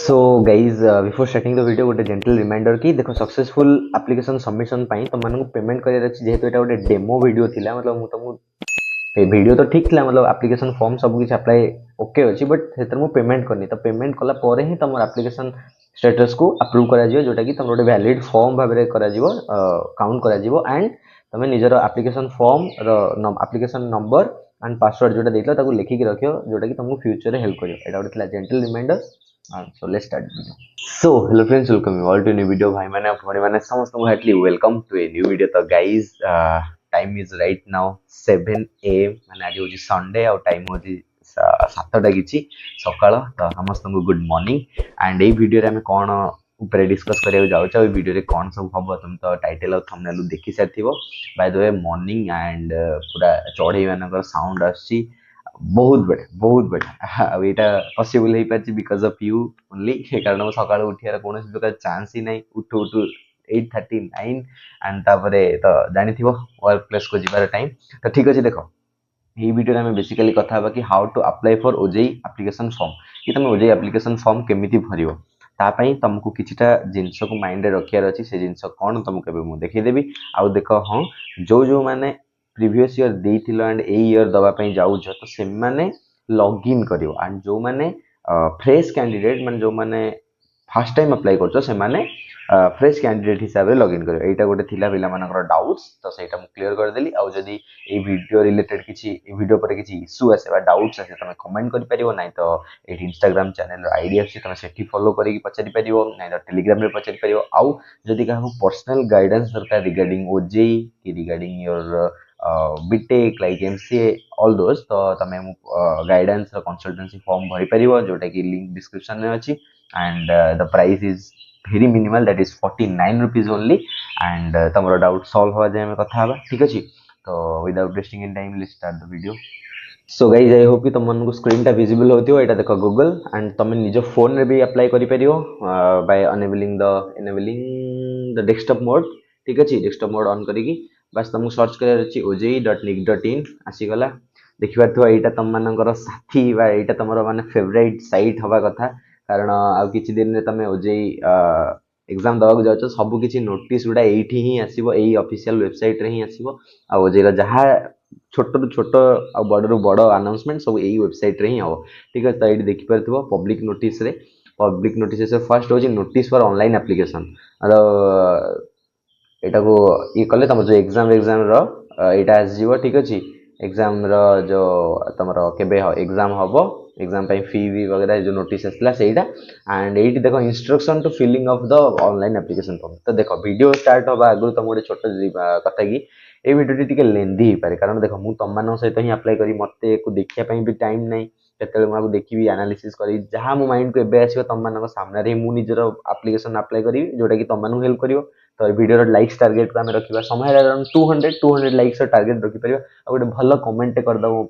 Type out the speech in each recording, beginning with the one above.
So guys before starting the video गोटे gentle reminder कि देखो सक्सेसफुल एप्लिकेशन सबमिशन पाई तुम मानक पेमेंट करार अच्छी जेहेतु एटा गोटे डेमो वीडियो थिला मतलब मु तुमको वीडियो तो ठीक थिला मतलब एप्लिकेशन फॉर्म सब कुछ अप्लाई ओके अच्छी बट से मु पेमेंट करनी तो पेमेंट कला पर ही तुम एप्लिकेशन स्टेटस को अप्रूव करा जिवो जोटा कि तुम गोटे वैलिड फॉर्म भाव में करा जिवो काउंट करा जिवो एंड तुम निजर application form application number and password जोटा देइलो ताको लिखिक रखियो जोटा कि तुमको फ्यूचर रे हेल्प करियो एटा गोटे थिला gentle reminder so let's start video. So hello friends, welcome you all to a new video. भाई मैंने अपने मैंने समस्त को heartly welcome to a new video. तो guys time is right now 7 AM मैंने आज होची संडे और टाइम होची 7टा किछि सकाळ. तो समस्त को good morning and A video रे हम कोन ऊपर डिस्कस करिया जाउ छ. वीडियो रे कोन सब हबो तुम तो टाइटल और थंबनेल देखि साथिबो. By the way morning and पूरा चढ़ई मानकर साउंड आछि बहुत बढ़िया यहाँ पॉसिबल हो party because of you only कारण मैं सकाळ उठियार कौन प्रकार चांस ही नहीं उठू उठू 8:39 एंड तापरे तो जानी थी वर्क प्लेस को जीवार टाइम. तो ठीक अच्छे देख ये वीडियो में बेसिकली कथा कि how to apply for OJEE application form कि तुम ओजेई एप्लिकेशन फॉर्म केमिति भरियो तापाई तुमको किछिटा जिनस को माइंड रे रखियार अछि. से जिनस कोन तुमको एबे मु देखैदेबी आउ देख हाँ जो माने प्रीवियस ईयर देइथिलो एंड ए ईयर दबा पई जाउ छ तो से माने लॉगिन करियो एंड जो माने फ्रेश कैंडिडेट माने जो माने फर्स्ट टाइम अप्लाई करछो से माने फ्रेश कैंडिडेट हिसाब रे लॉगिन करियो. एटा गोटे थिला पिला मानकर डाउट्स तो सेटा मु क्लियर कर देली. आ जदी ए वीडियो रिलेटेड किछि ए वीडियो पर किछि इशू आसे बा डाउट्स आसे तमे कमेंट करि परियो नै तो ए इंस्टाग्राम चैनल रो आईडी आसे तमे सेठी फॉलो करि पचारि परियो नै तो टेलीग्राम रे पचारि परियो. आउ जदी का पर्सनल गाइडेंस दरकार रिगार्डिंग ओजेई की regarding your BTech like MCA all those तो तमे गाइडेंस कंसल्टेंसी फॉर्म भरी परियो जोटा कि लिंक डिस्क्रिप्शन में अछि and the price is very minimal that is 49 rupees only and तमरो डाउट सॉल्व हो जाए में कथा हबा. ठीक अछि तो without wasting in time let's start the video. So guys I hope कि तुम मन को स्क्रीन टा विजिबल होतियो. एटा देखो गूगल एंड तुम निज फोन रे भी अप्लाई करि परियो by enabling the desktop mode. ठीक अछि डेस्कटॉप मोड ऑन करिकी बस तुमको सर्च कर अछि ojei.nic.in आसी गला देखि पारथो. एटा तुम मानकर साथी बा एटा तमरो माने फेवरेट साइट हवा कथा कारण आ किछि दिन रे तमे ओजेई एग्जाम दबाक जाउछ सब किछि नोटिस गुडा एठी ही आसीबो एई ऑफिशियल वेबसाइट रे ही आसीबो. आ ओजेई जहा छोट रु छोट आ बड़ रु बड़ अनाउंसमेंट सब एई वेबसाइट रे ही हो. ठीक है तो एठी देखि पारथो पब्लिक नोटिस से फर्स्ट होची नोटिस फॉर ऑनलाइन एप्लीकेशन एटा को ये कले तुम जो एग्जाम रो एटा आस जीवो. ठीक अछि एग्जाम रो जो तमरो केबे एग्जाम हबो एग्जाम पे फी भी वगैरह जो नोटिस आसला सेटा एंड एटी देखो instruction to filling of the online application form. तो देखो वीडियो स्टार्ट होबा आगु तुम गोटे छोट कथा कि ए वीडियो टिके लेंदी हो पारे कारण देखो मु तुम मान सहित ही अप्लाई करी मते को देखिया पई भी टाइम नहीं केतले मु देखिबी एनालिसिस करी जहां मो माइंड को एबे आसीबो तुम मान सामने रे मु निजर एप्लिकेशन अप्लाई करी जोटा कि तुम मान हेल्प करियो. तो वीडियो लाइक्स टार्गेट को आम रखा समय अराउंड 200 लाइक्स टार्गेट रखिपर गोटे भल कमेंट करदे मो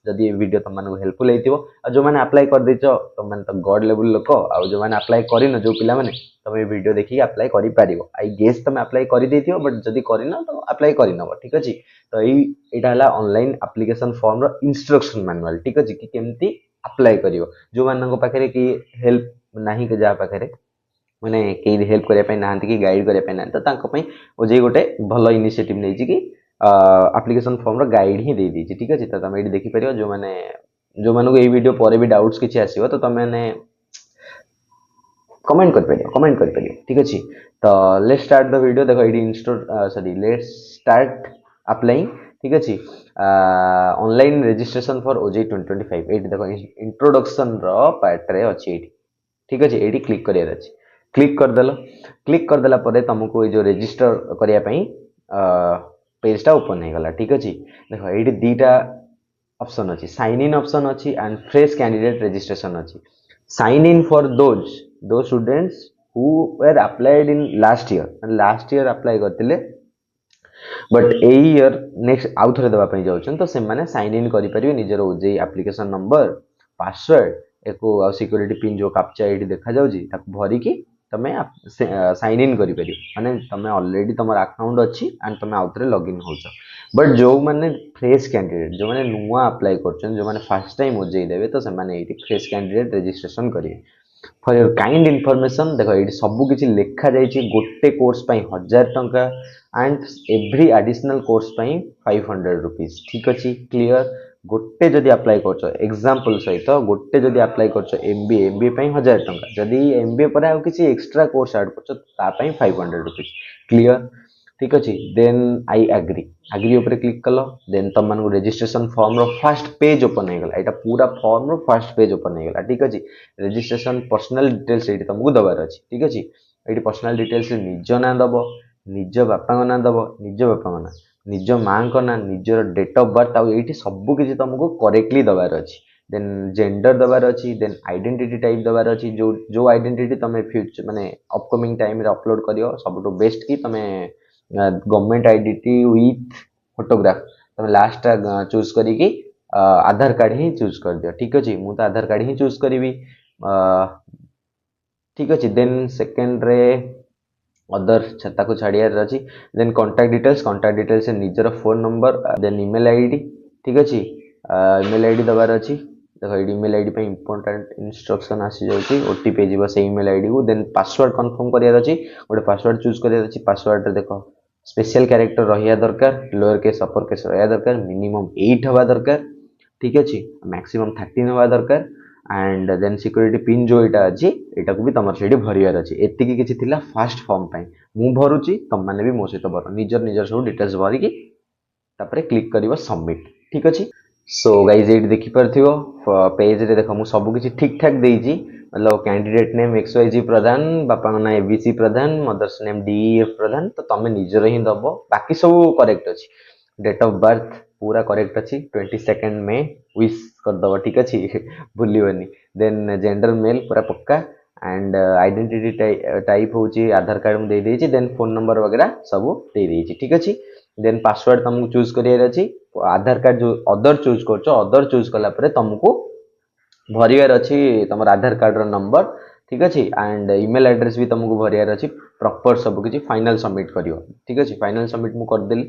जदि वीडियो तुम मानक हेल्पफुल होती जो मैंने अप्लाई कर देछ तुम मैंने तो गॉड लेवल लोक आउ जो मैंने अप्लाई करन जो पिला माने तुम ये वीडियो देखिए अप्लाई करि पारिबो. आई गेस तुम अप्लाई कर देथियो बट जदि करिन तो अप्लाई करिनबो. ठीक अछि तो एटा हला ऑनलाइन एप्लिकेशन फॉर्म रो इंस्ट्रक्शन मैनुअल. ठीक अछि कि केमती अप्लाई करियो जो मानक पाखरे कि हेल्प नाही के जा पाखरे मैंने कई हेल्प करने ना कि गाइड करने ना तो ओजे गोटे भल इनिशिएटिव नहीं कि एप्लिकेशन फॉर्म रो गाइड ही दे दी. ठीक अच्छे तो तुम ये देखिपर जो मानक ये वीडियो पर भी डाउट्स किसी आसो तो तुम कमेंट कर पारियो. ठीक अच्छे तो लेट्स स्टार्ट द वीडियो. देखो ये लेट्स स्टार्ट अप्लाइंग. ठीक अच्छे ऑनलाइन रजिस्ट्रेशन फॉर ओजेई 2025 ये देखो इंट्रोडक्शन रो पार्ट रे अच्छी. ठीक अच्छे ये क्लिक करार अच्छी क्लिक करदेला पर तुमको ये जो रजिस्टर करने पेजटा ओपन हो गला. ठीक अच्छे देखो ये दीटा ऑप्शन अच्छी साइन इन ऑप्शन अच्छी एंड फ्रेश कैंडिडेट रजिस्ट्रेशन अच्छी. साइन इन फॉर दो students who were applied in last year apply करते बट ए ईयर नेक्स्ट आउ थे देवाई जाऊँ तो से साइन इन करेंगे निजर ओजेई एप्लिकेशन नंबर पासवर्ड एको सिक्योरिटी पिन जो कैप्चा ये देखा जाऊँगी भरिकी तुम साइन इन कर माने तुम ऑलरेडी तुम अकाउंट अच्छी एंड तुम आउ थे लॉगिन हो. बट जो मैंने फ्रेश कैंडिडेट जो मैंने नुआ अप्लाई कर जो मैंने फर्स्ट टाइम ओजेई देवे तो से फ्रेश कैंडिडेट रजिस्ट्रेशन करेंगे. फॉर योर काइंड इनफॉरमेशन देखो ये सब किसी लिखा जाइए गोटे कोर्स पर 1000 टंका एंड एवरी एडिशनल कोर्स पर 500 रुपीज ठीक अच्छे क्लीयर गोटे जदि अप्लाई कर एग्जांपल सहित गोटे जदि अप्लाई कर एमबीए पर 1000 टंका जदि एमबीए पर आउ किसी एक्स्ट्रा कोर्स ऐड कर 500 रुपीज क्लीयर ठीक अच्छे देन आई एग्री एग्री ऊपर क्लिक कल देन तुम मानक registration form row first page open हो गला एटा पूरा form row first page open हो गला ठीक अच्छे रजिस्ट्रेशन पर्सनल डिटेल्स ये तुमको दबार अच्छे ठीक अच्छे ये पर्सनल डिटेल्स निज ना दब निज बापा ना दब निज बापा ना निज माँ ना निजर डेट ऑफ बर्थ आउ ये सबकि तुमको करेक्टली दबार अच्छे देन जेंडर दबार अच्छी देन आइडेंटिटी टाइप दबार अच्छी जो जो आइडेंटिटी तुम फ्यूचर माने अपकमिंग टाइम रे अपलोड करियो सबटू बेस्ट की तुम गवर्नमेंट आइडेंटिटी विथ फोटोग्राफ तुम लास्ट चूज करी आधार कार्ड ही चूज कर दियो ठीक अच्छे मुझे आधार कार्ड ही चूज करी ठीक अच्छे देन सेकेंड रे अदर छत्ता को छाड़ियार अच्छी देन कांटेक्ट डिटेल्स निजर phone number then email ID ठीक अच्छे ईमेल आईडी दबार अच्छी देखो ये ईमेल आईडी इंपोर्टेंट इंस्ट्रक्शन आसी जाउची ओटीपी जीव से ईमेल आईडी को देन पासवर्ड कंफर्म करियार अछि गोटे पासवर्ड चूज करियार अछि पासवर्ड रे देखो स्पेशल कैरेक्टर रहिया दरकार लोअर केस अपर केस रहिया दरकार मिनिमम 8 हवा दरकार ठीक अछि मैक्सिमम 13 हवा दरकार एंड देन सिक्योरिटी पिन जो एटा अछि एटा को भी तमर सेडी भरियार अछि एतिकी किछि थिला फर्स्ट फॉर्म पई मु भरुची तम माने भी मो सहित भर निजर निजर सब डिटेल्स भरि की तापरे क्लिक करिवो सबमिट ठीक अछि सो गाइज ये देखी पार्थिव पेज रे देख मुझे सब किसी ठीक ठाक देइछि मतलब कैंडिडेट नेम XYZ प्रधान बापा ना ABC प्रधान मदर्स नेम DEF प्रधान तो तुम निजर ही दब बाकी सब करेक्ट अच्छी डेट ऑफ बर्थ पूरा करेक्ट अच्छी 22 मे विश करदब ठीक अच्छे भूलनी देन जेंडर मेल पूरा पक्का एंड आइडेंटिटी टाइप हूँ आधार कार्ड मुझे देदेछि देन फोन नंबर वगैरह सब देदेछि ठीक अच्छे देन पासवर्ड तुमको चूज करियार अछि आधार कार्ड जो अदर चूज कर अदर चूज कला परे तुमको भरियार अछि तुम आधार कार्ड रो नंबर ठीक अच्छे एंड ईमेल एड्रेस भी तुमको भरियार अछि प्रॉपर सब किछि फाइनल सबमिट करियो ठीक अच्छे फाइनल सबमिट मु कर देली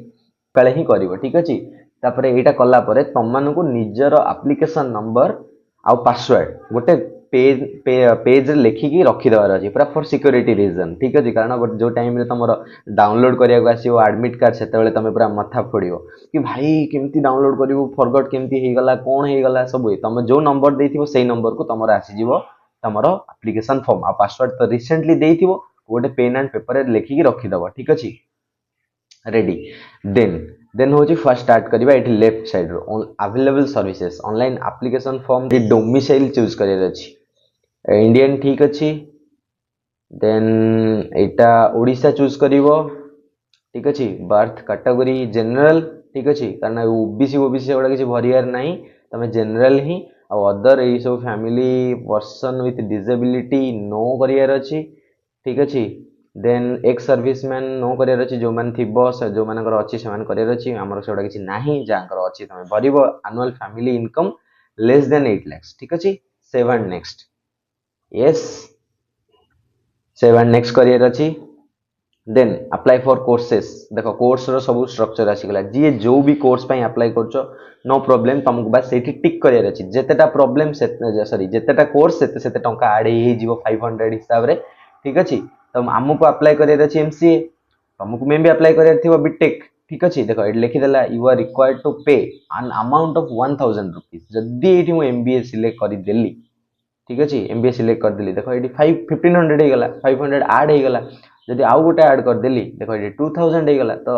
काले ही करिवो ठीक अच्छे तापरे एटा कला परे तुम मानकु निजर एप्लिकेशन नंबर आ पासवर्ड गोटे पेज पेज लिखिकी रखीदेवार अच्छे पूरा फॉर सिक्योरिटी रीजन ठीक अच्छे कारण जो टाइम तुम डाउनलोड करिया आसो एडमिट कार्ड से तुम पूरा मथा फोड़ो कि भाई केमती डाउनलोड करू फरगट केमती होगला कौन होगला सब तुम जो नंबर देथिबो से नंबर को तुम आसीजिवो तुम एप्लिकेशन फॉर्म आ पासवर्ड तो रिसेंटली देथिबो गोटे पेन एंड पेपर लिखिकी रखीदेव ठीक अच्छे रेडी देन हूँ फर्स्ट स्टार्ट करवा ये left side available services online application form domicile choose करार अच्छी इंडियन ठीक अच्छी देन एटा ओडिशा चूज करिवो ठीक अच्छे बर्थ कैटेगरी जनरल ठीक अच्छे कारण ओबीसी ओबीसी गुड़ा किसी भरियार नहीं तुम जनरल ही अदर ये सब family person with disability no career अच्छी ठीक अच्छे then ex serviceman no career अच्छी जो मैंने थीबो जो मानकर अच्छी से करियार अच्छी आमर से किसी नहीं जहाँकर अच्छी तुम भरिबो annual family income less than 8 lakh ठीक अच्छे save and next yes save and next career अच्छी देन अप्लाई फॉर कोर्सेस देखो कोर्स रो सब स्ट्रक्चर आसीगला जी जो भी कोर्स पाई अप्लाई करछो नो प्रॉब्लम तुमको बस सेठी टिक करियर अछि जेतेटा प्रॉब्लम से सॉरी जेतेटा कोर्स सेते सेते टंका ऐड हे जीवो 500 हिसाब रे ठीक अछि तुम हमको अप्लाई करियर अछि एमसीए तुमको मे भी अप्लाई करियर थिबो बीटेक ठीक अछि देखो एट लिखि देला यू आर रिक्वायर्ड टू पे एन अमाउंट ऑफ 1000 रुपीस जदी एठी मु एमबीए सिलेक्ट करि देली ठीक अच्छे एमबीए सिलेक्ट करदेली देखो ये 1500 होगा 500 आड होगा जदि आउ गोटे आड करदेली देखो ये 2000 होगा तो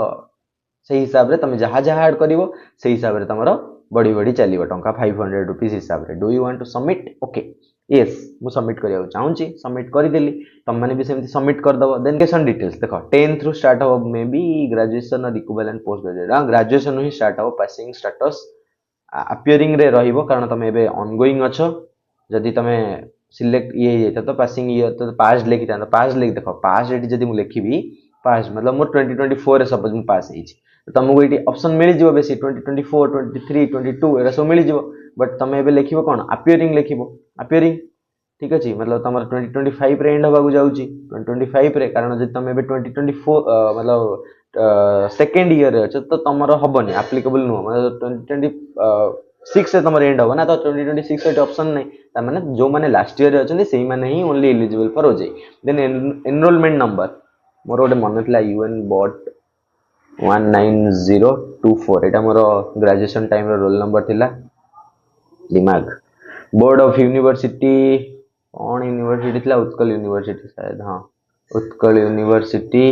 से हिसाब रे तुम जहाँ जहाँ आड कर से हिसाब से तुम बढ़ी बढ़ी चलो टंका 500 रुपीज हिसाब से do you want to submit okay yes मु सबमिट करने चाहूँगी सबमिट करदेली तुम मैंने भी सेमती सबमिट करदेव देन एजुकेशन डिटेल्स देखो 10th रू स्टार्ट हो मे बी ग्रेजुएशन और इक्विवेलेंट पोस्ट ग्रेजुएट ग्रेजुएशन ही स्टार्ट हो पासिंग स्टेटस अपियरिंग रे रहिबो कारण तुम एबे ऑनगोइंग अच्छो जदि तुम सिलेक्ट ये तो पासिंग ये तो पास लिखी था पास लिख देखो पास ये जब मुझे लिखी पास मतलब मोर 2024 सपोज मुझे पास हो तुमको ये ऑप्शन मिल जाव बेसी 2024 23 22 एरा सब मिल जाव बट तुम ए लिख कौन अपियरिंग लिख अपियरिंग ठीक अच्छे मतलब तुम 2025 रे एंड होगा जाऊँगी 2025 रे कारण जब तुम 2024 मतलब सेकेंड ईयर अच्छे तो तुम हेनी आप्लिकेबल नुह मतलब 2020 6 से तुम एंड हो ना तो 2026 एट ऑप्शन नहीं ता माने जो माने लास्ट ईयर अछंती सेही माने ही only eligible for OJEE then enrollment number मोर गोटे मन थिला यूएन बॉट 19024 एटा मोर ग्रेजुएशन टाइम रो रोल नंबर थिला दिमाग बोर्ड ऑफ यूनिवर्सिटी कौन यूनिवर्सिटी थिला उत्कल यूनिवर्सिटी शायद हाँ Utkal university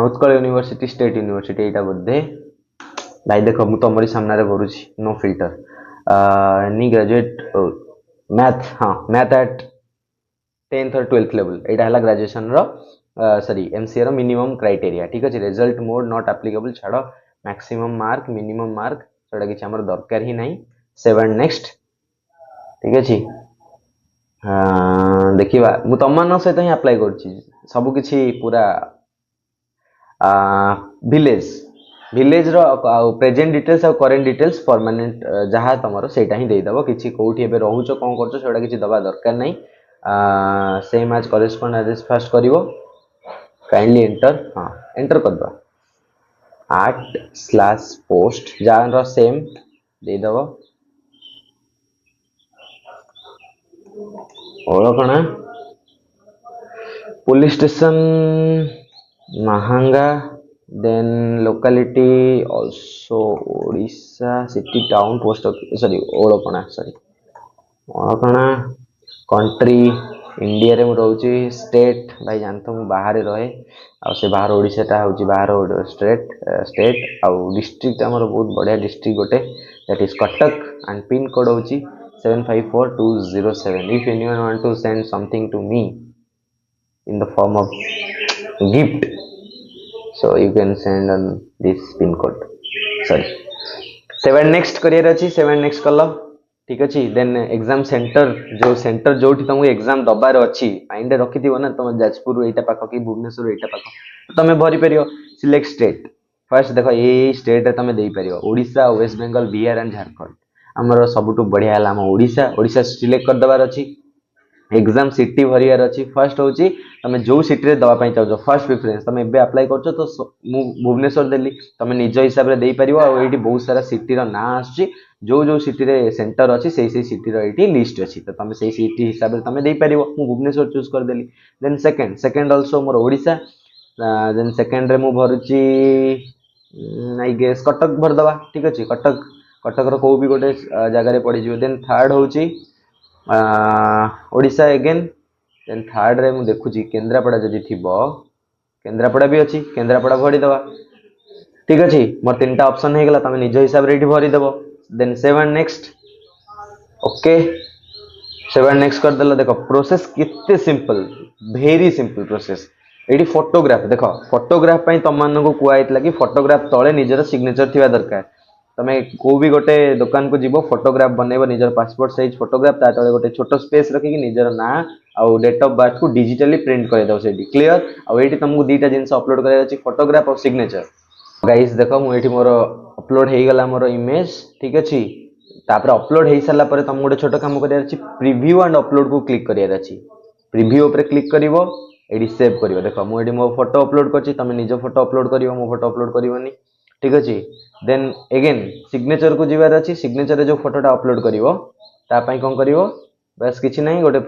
Utkal university state university एटा बोधे भाई देखो मु तुमरी सामने करुची no filter any graduate math हाँ मैथ एट 10th और 12th लेवल एटा हला ग्रेजुएशन रो सॉरी एमसीए रो मिनिमम क्राइटेरिया ठीक अछि रिजल्ट मोड नॉट एप्लीकेबल छाड़ो मैक्सिमम मार्क मिनिमम मार्क सेटा किछि हमर दरकार ही नाही 7 नेक्स्ट ठीक अछि देखिबा मु तमन सहित ही अप्लाई करछि सब किछि पूरा विलेज विलेज रो प्रेजेंट डिटेल्स और करेंट डिटेल्स परमानेंट जहाँ तुम सेटा ही देदेव कि कौटी एबे रहुचो कौन करछो सेटा किछि दबा दरकार नहीं same as correspond address first करिवो काइंडली एंटर हाँ एंटर कर दो @post जहाँ सेम देदेव ओळकणा पुलिस स्टेशन महांगा then locality also Odisha city town post sorry ओळकणा sorry ओळकणा कंट्री इंडिया रे रोची स्टेट भाई जानतो मु बाहर रहे आ से बाहर ओडिशा टा होची बाहर स्टेट आ डिस्ट्रिक्ट हमर बहुत बढ़िया डिस्ट्रिक्ट गोटे that is Cuttack and pin code होची 754207 if anyone want to send something to me in the form of gift so you can send on this pin code sorry 7 next career अछि 7 next कलो ठीक अछि then exam centre जोठी तुमको exam दबार अछि mind रखि दिबो ना तुम जाजपुर एटा पाखो कि भुवनेश्वर एटा पाखो तुम भरि परियो सिलेक्ट स्टेट फर्स्ट देखो ए स्टेट रे तुम देई परियो ओडिशा वेस्ट बंगाल बिहार एंड झारखंड हमर सबटु बढ़िया हला हम ओडिशा सिलेक्ट कर दबार अछि एग्जाम सिटी भरियार अछि फर्स्ट होची तमे जो सिटी रे दवा पई चाहो फर्स्ट प्रेफरेंस तमे एबे अप्लाई करछो तो मु भुवनेश्वर देली तमे निज हिसाब रे देई परिबो आ एठी बहुत सारा सिटी रो ना आछि जो जो सिटी रे सेंटर अछि सेही सिटी रो एठी लिस्ट अछि तो तमे सेही सिटी हिसाब रे तमे देई परिबो मु भुवनेश्वर चूज कर देली देन सेकंड आल्सो मोर ओडिशा देन सेकंड रे मु भरुची आई गेस कटक भर दवा ठीक अछि कटक रो को भी गोटे जगह रे पड़ी जिवो देन थर्ड होची ओडिशा अगेन देन थर्ड रे मु देखुची केंद्रापड़ा जदि थिबो केंद्रापड़ा भी अछि केंद्रापड़ा भरी दवा ठीक अछि मोर तीनटा ऑप्शन हे गेला तमे निज हिसाब रे एठी भरी देबो देन 7 नेक्स्ट ओके 7 नेक्स्ट कर देला देखो प्रोसेस कितने सिंपल वेरी सिंपल प्रोसेस एठी फोटोग्राफ देखो फोटोग्राफ पई तम मानको को कुआइतला कि फोटोग्राफ तळे निजर सिग्नेचर थिबा दरकार तमे को भी गोटे दुकान को जीवो फोटोग्राफ बनेबो निजर पासपोर्ट साइज फोटोग्राफ ता तळे गोटे छोटो स्पेस रखि कि निजर ना आ डेट ऑफ बर्थ को डिजिटली प्रिंट कर दो सेठी क्लियर आ एठी तुमको दीटा जिंस अपलोड करे अछि फोटोग्राफ और सिग्नेचर गाइस देखो मु एठी मोर अपलोड हे गला मोर इमेज ठीक अछि तापर अपलोड हे साला परे तुम गोटे छोटो काम करिया अछि प्रीव्यू एंड अपलोड को क्लिक करिया अछि प्रीव्यू ऊपर क्लिक करिवो एडी सेव करिवो देखो मु एडी मो फोटो अपलोड करछि तमे निज फोटो अपलोड करिवो मो फोटो अपलोड करिवोनी ठीक अछि देन अगेन सिग्नेचर को जीवार अछि सिग्नेचर रे जो फोटोटा अपलोड करिवो ता पई कोन करिवो बस किछि नाही गोटे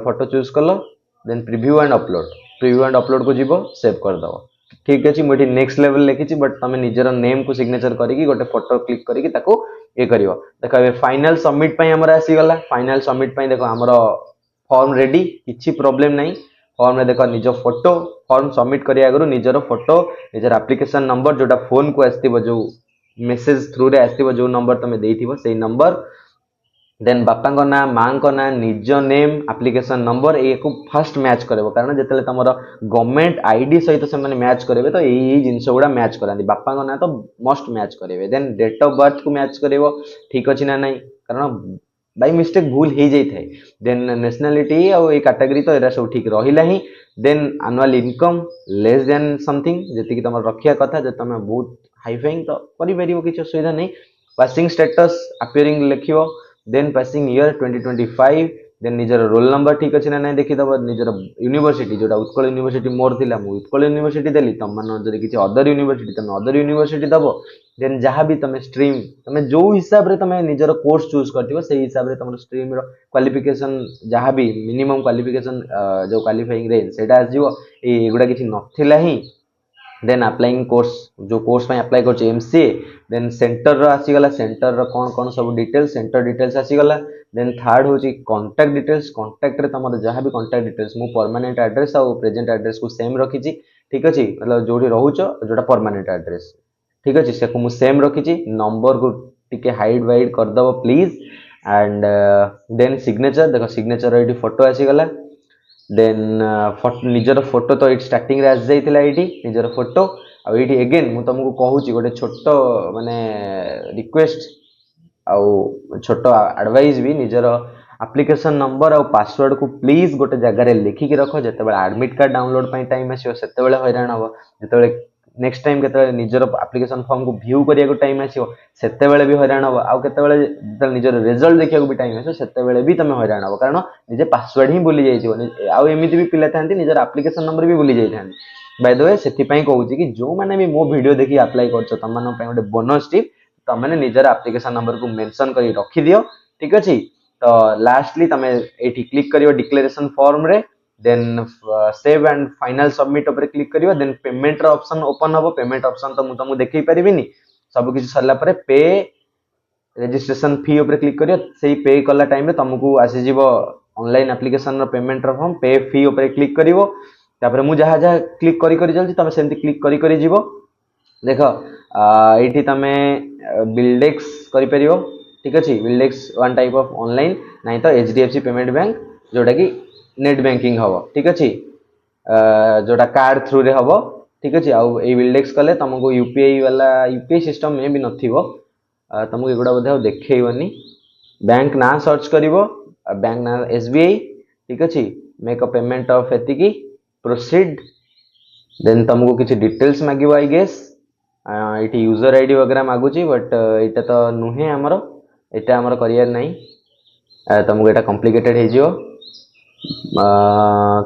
फोटो चूज करलो देन प्रीव्यू एंड अपलोड को जीवो सेव कर दो ठीक अछि मोठी नेक्स्ट लेवल लिखिछि बट तमे निजर नेम को सिग्नेचर करिकि गोटे फोटो क्लिक करिकि ताको ए करिवो देखो ए फाइनल सबमिट पई हमरा आसी गला फाइनल सबमिट पई देखो हमरो फॉर्म रेडी किछि प्रॉब्लम नाही फॉर्म में देखो निज फोटो फॉर्म सबमिट करिया गरु निजर फोटो निजर एप्लिकेशन नंबर जोटा फोन को आस्तिबो जो मेसेज थ्रू रे आस्तिबो जो नंबर तमे देइथिबो सेही नंबर देन बापा को ना मां को ना निज नेम एप्लिकेशन नंबर ए को फर्स्ट मैच करबो कारण जेतले तमरो गवर्नमेंट आईडी सहित से माने मैच करबे तो एई जिंस गुडा मैच करांदी बापा को ना तो मस्ट मैच करबे देन डेट ऑफ बर्थ को मैच करबो ठीक अछि ना नहीं कारण बाय मिस्टेक भूल हो जाई थाए देन नेशनलिटी और ए कैटेगरी तो एरा सब ठीक रहिला ही then annual income less than something जेति कि तमर रखिया कथा जे तमे बहुत हाई फाइंग तो करि परिबो किछ सुविधा नहीं पासिंग स्टेटस अपीयरिंग लिखियो देन पासिंग ईयर 2025 देन निजर रोल नंबर ठीक अच्छे ना नहीं देखीदेव निजर यूनिवर्सिटी जोटा उत्कल यूनिवर्सिटी मोर थिला मु उत्कल यूनिवर्सिटी देली तुम मान जदि किसी अदर यूनिवर्सिटी तुम अदर यूनिवर्सिटी दब देन जहाँ भी तुम स्ट्रीम तुम जो हिसाब रे तुम निजर कोर्स चूज करथिबो से हिसाब रे तुम स्ट्रीम रो क्वालिफिकेशन जहाँ भी मिनिमम क्वालिफिकेशन जो क्वालिफाइंग रेंज सेटा आसीबो एगुडा किछि नथिला ही देन अप्लाइंग कोर्स जो कोर्स में अप्लाई कर एमसीए देन सेंटर आसीगला सेंटर कौन कौन सब डिटेल्स सेंटर डिटेल्स आसीगला देन थर्ड हूँ कॉन्टैक्ट डिटेल्स कॉन्टैक्ट रे तुम जहाँ भी कॉन्टैक्ट डिटेल्स मु परमानेंट एड्रेस और प्रेजेंट एड्रेस को सेम रखी ठीक अच्छे मतलब जो रोच जोटा परमानेंट एड्रेस ठीक अच्छे से मुझे सेम रखी नंबर को टिके हाइड वाइड करदेव प्लीज एंड देन सिग्नेचर देख सिग्नेचर ये फोटो आसीगला देन निजर फोटो तो ये स्टार्टिंग रे आसी जाइतिला एठी निजर फोटो आ एठी अगेन मु तुमको कहूची गोटे छोट माने रिक्वेस्ट आउ छोट एडवाइस भी निजर एप्लिकेशन नंबर और पासवर्ड को प्लीज गोटे जगह लिखिकी रख जो एडमिट कार्ड डाउनलोड टाइम आसो से हैरान हम जो नेक्स्ट टाइम के निजर एप्लिकेशन फॉर्म को व्यू करने टाइम आसो से भी हैरान हम आउ के निजर रिजल्ट देखा भी टाइम आसो से भी तुम हैरान हम कारण निजे पासवर्ड ही भूली जाइए आउ एमती भी पिला था निजर एप्लिकेशन नंबर भी भूली जाए बाय द वे से कहूँ कि जो मैंने भी मो वीडियो देखिए अप्लाई कर तुम गोटे बोनस टिप तुमने निजर एप्लिकेशन नंबर को मेंशन कर रखी दियो ठीक अच्छे तो लास्टली तुम ये क्लिक करियो डिक्लेरेशन फॉर्म रे then save and final submit ऊपर क्लिक करियो देन पेमेंट रो ऑप्शन ओपन हबो पेमेंट ऑप्शन तो मु तुमको देखै परिबिनी सब किछि सरला परे पे रजिस्ट्रेशन फी ऊपर क्लिक करियो सेही पे कला टाइम रे तुमको आसी जीवो ऑनलाइन एप्लिकेशन रो पेमेंट रो फॉर्म पे फी ऊपर क्लिक करिवो तापर मु जहा जहा क्लिक करी करी चलछि तुम सेमती क्लिक करी करी जीवो देखो ये तुम बिल्डेक्स कर ठीक अच्छे बिल्डेक्स वन टाइप ऑफ ऑनलाइन नहीं तो एचडीएफसी पेमेंट बैंक जोटा कि नेट बैंकिंग हम ठीक अच्छे जोटा कार्ड थ्रू रे हम ठीक अच्छे आउ ये बिल्डेक्स कले तुमको यूपीआई वाला यूपीआई सिस्टम में भी नथिबो तुमको एगुड़ा बोधे देखनी बैंक ना सर्च कर बैंक ना एसबीआई ठीक अच्छे मेक अ पेमेंट ऑफ एतिकी प्रोसीड देन तुमको किसी डिटेल्स मांगो आई गेस ये यूजर आईडी वगैरह मागुची बट यहाँ तो नुहे आमर यहाँ आमर कर तुमको यहाँ कॉम्प्लिकेटेड हो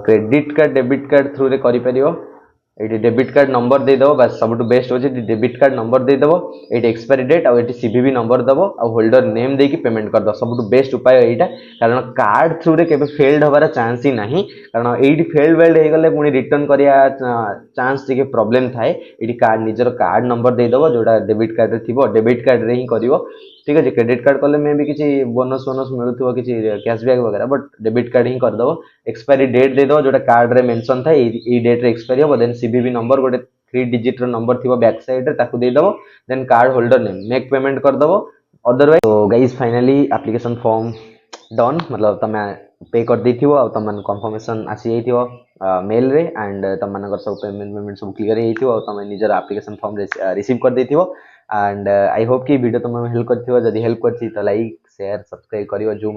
credit card debit card through रे करि परियो ये डेबिट कार्ड नंबर देदेव बस सब बेस्ट अच्छे डेबिट कार्ड नंबर देदेव ये एक्सपायरी डेट और ये सीवीवी नंबर दब आ होल्डर नेम देकी पेमेंट करद सब बेस्ट उपाय यहाँ कारण कार्ड थ्रू रे केबे फेल्ड हबार चांस ही नहीं कारण ये फेल्ड वेल्ड हो गले पुणी रिटर्न करिया चांस टिके प्रॉब्लम थाए ये कार्ड निजर कार्ड नंबर देदेव जोटा डेबिट कार्ड रे थिबो डेबिट कार्ड रे ही करिवो ठीक है क्रेडिट कार्ड कले मे भी किसी बोनस वोनस मिलूथो किसी कैशबैक वगैरह बट डेबिट कार्ड ही करदेव एक्सपायरी डेट देदेव जोटा कार्ड रे मेंशन था ये डेट रे एक्सपायरी हम देन सीवीवी नंबर गोटे 3 डिजिट रो नंबर थी बैक साइड रे ताकू देदेव then card holder name make payment करदेव अदरवाइज तो guys finally application form done मतलब तुम पे कर देथिबो आ तुम कंफर्मेशन आसी जाइथिबो मेल रे एंड तुम सब पेमेंट सब क्लियर होइथिबो आ तुम निजर एप्लिकेशन फॉर्म रिसीव कर देथिबो एंड आई होप कि वीडियो तुम हेल्प कर जदि हेल्प कर तो लाइक शेयर सब्सक्राइब करियो जो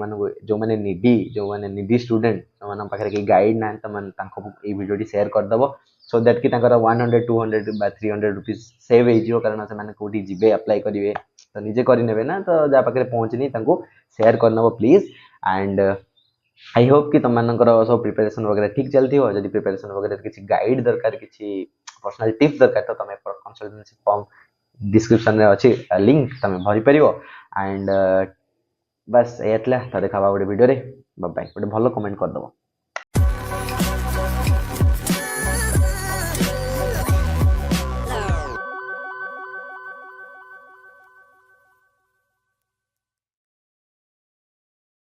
माने निडी स्टूडेंट जो माने पाखरे के गाइड ना तो ये वीडियो शेयर कर दबो सो दैट कि 100 200 बा 300 रुपीस सेव हो कारण से माने कोठी जिबे अप्लाई करिवे तो निजे करि नेबे ना तो जा पाखरे पहुंचनी तांको शेयर करनबो प्लीज एंड आई होप कि तुम सब प्रिपरेशन वगैरह ठीक चलती हो जब प्रिपरेशन वगैरह किसी गाइड दरकार किसी पर्सनल टिप्स दरकार तो तुम कंसल्टेंसी फॉर्म डिस्क्रिप्शन में अच्छी लिंक तुम भरी पार एंड बस ये तो देखा गोटे वीडियो बाय गोटे भल कमेंट करदेव।